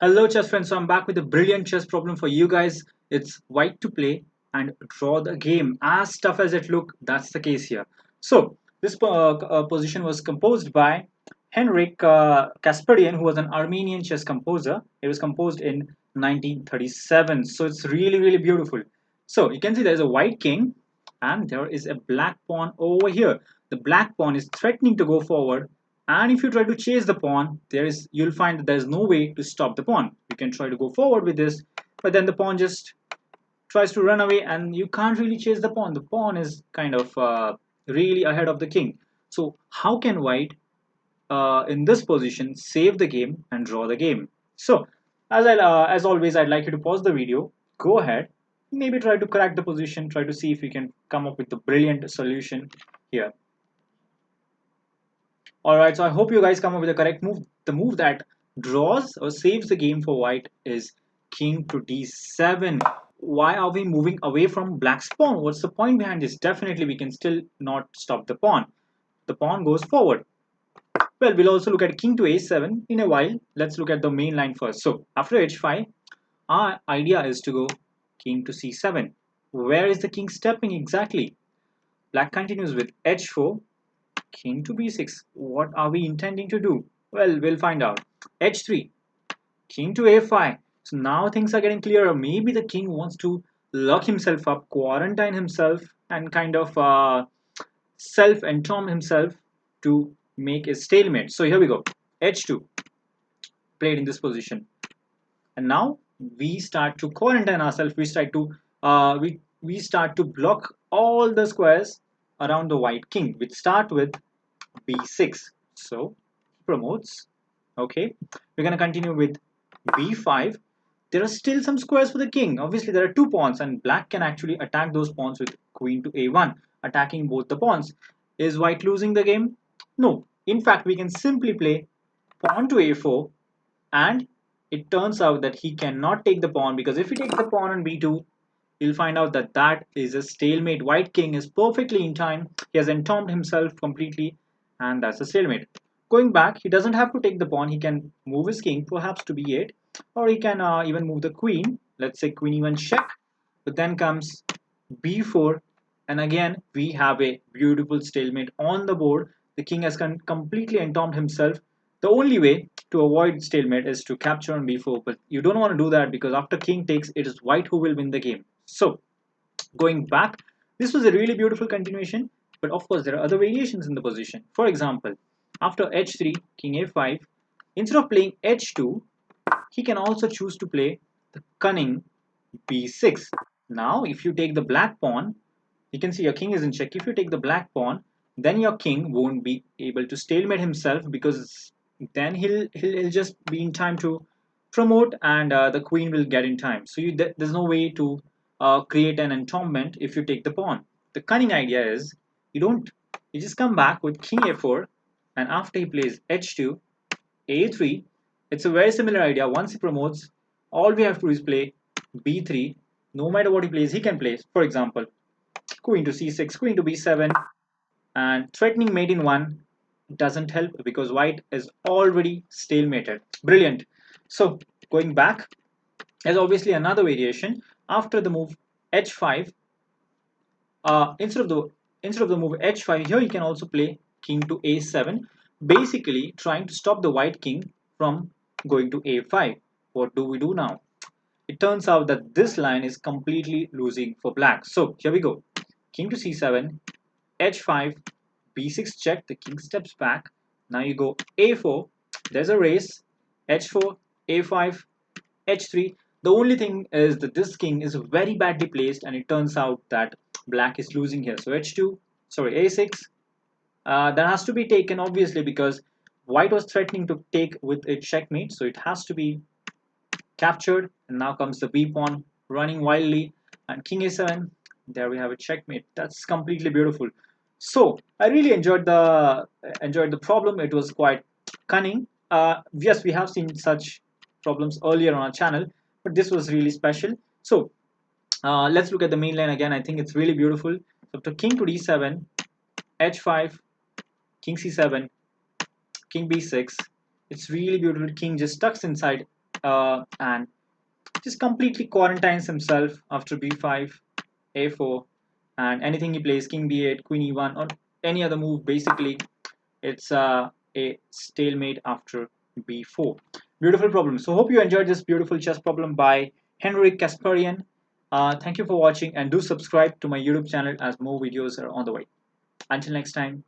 Hello chess friends, so I'm back with a brilliant chess problem for you guys. It's white to play and draw the game. As tough as it look, that's the case here. So this position was composed by Henrik Kasparian, who was an Armenian chess composer. It was composed in 1937. So it's really beautiful. So you can see there's a white king and there is a black pawn over here. The black pawn is threatening to go forward, and if you try to chase the pawn, you'll find that there's no way to stop the pawn. You can try to go forward with this, but then the pawn just tries to run away and you can't really chase the pawn. The pawn is kind of really ahead of the king. So how can white in this position save the game and draw the game? So as always, I'd like you to pause the video, go ahead, maybe try to crack the position, try to see if you can come up with the brilliant solution here. Alright, so I hope you guys come up with the correct move. The move that draws or saves the game for white is king to d7. Why are we moving away from black's pawn? What's the point behind this? Definitely we can still not stop the pawn. The pawn goes forward. Well, we'll also look at king to a7 in a while. Let's look at the main line first. So after h5, our idea is to go king to c7. Where is the king stepping exactly? Black continues with h4. King to b6. What are we intending to do? Well, we'll find out. h3. King to a5. So now things are getting clearer. Maybe the king wants to lock himself up, quarantine himself, and kind of self-entomb himself to make a stalemate. So here we go. h2 played in this position. And now we start to quarantine ourselves. We start to block all the squares around the white king. We start with b6. So promotes. Okay, we're going to continue with b5. There are still some squares for the king. Obviously there are two pawns and black can actually attack those pawns with queen to a1, attacking both the pawns. Is white losing the game? No, in fact we can simply play pawn to a4, and it turns out that he cannot take the pawn, because if he takes the pawn on b2, you'll find out that that is a stalemate. White king is perfectly in time. He has entombed himself completely, and that's a stalemate. Going back, he doesn't have to take the pawn. He can move his king perhaps to b8, or he can even move the queen. Let's say queen e1 check. But then comes b4, and again we have a beautiful stalemate on the board. The king has completely entombed himself. The only way to avoid stalemate is to capture on b4, but you don't want to do that because after king takes, it is white who will win the game. So going back, this was a really beautiful continuation, but of course there are other variations in the position. For example, after h3, king a5, instead of playing h2, he can also choose to play the cunning b6. Now if you take the black pawn, you can see your king is in check. If you take the black pawn, then your king won't be able to stalemate himself, because then he'll just be in time to promote, and the queen will get in time. So there's no way to create an entombment if you take the pawn. The cunning idea is you just come back with king a4, and after he plays h2, a3, it's a very similar idea. Once he promotes, all we have to do is play b3. No matter what he plays, he can play, for example, queen to c6, queen to b7, and threatening mate in 1 doesn't help because white is already stalemated. Brilliant. So going back, there's obviously another variation. After the move h5, instead of the move h5, here you can also play king to a7, basically trying to stop the white king from going to a5. What do we do now? It turns out that this line is completely losing for black. So here we go. King to c7, h5, b6 check, the king steps back. Now you go a4, there's a race, h4, a5, h3. The only thing is that this king is very badly placed, and it turns out that black is losing here. So h2, sorry, a6, that has to be taken obviously because white was threatening to take with a checkmate, so it has to be captured. And now comes the b pawn running wildly, and king a7. There we have a checkmate. That's completely beautiful. So I really enjoyed the problem. It was quite cunning. Yes, we have seen such problems earlier on our channel, but this was really special. So let's look at the main line again. I think it's really beautiful. So after king to d7, h5, king c7, king b6, it's really beautiful. King just tucks inside and just completely quarantines himself after b5, a4, and anything he plays, king b8, queen e1, or any other move. Basically, it's a stalemate after b4. Beautiful problem. So hope you enjoyed this beautiful chess problem by Henrik Kasparian. Thank you for watching, and do subscribe to my YouTube channel as more videos are on the way. Until next time.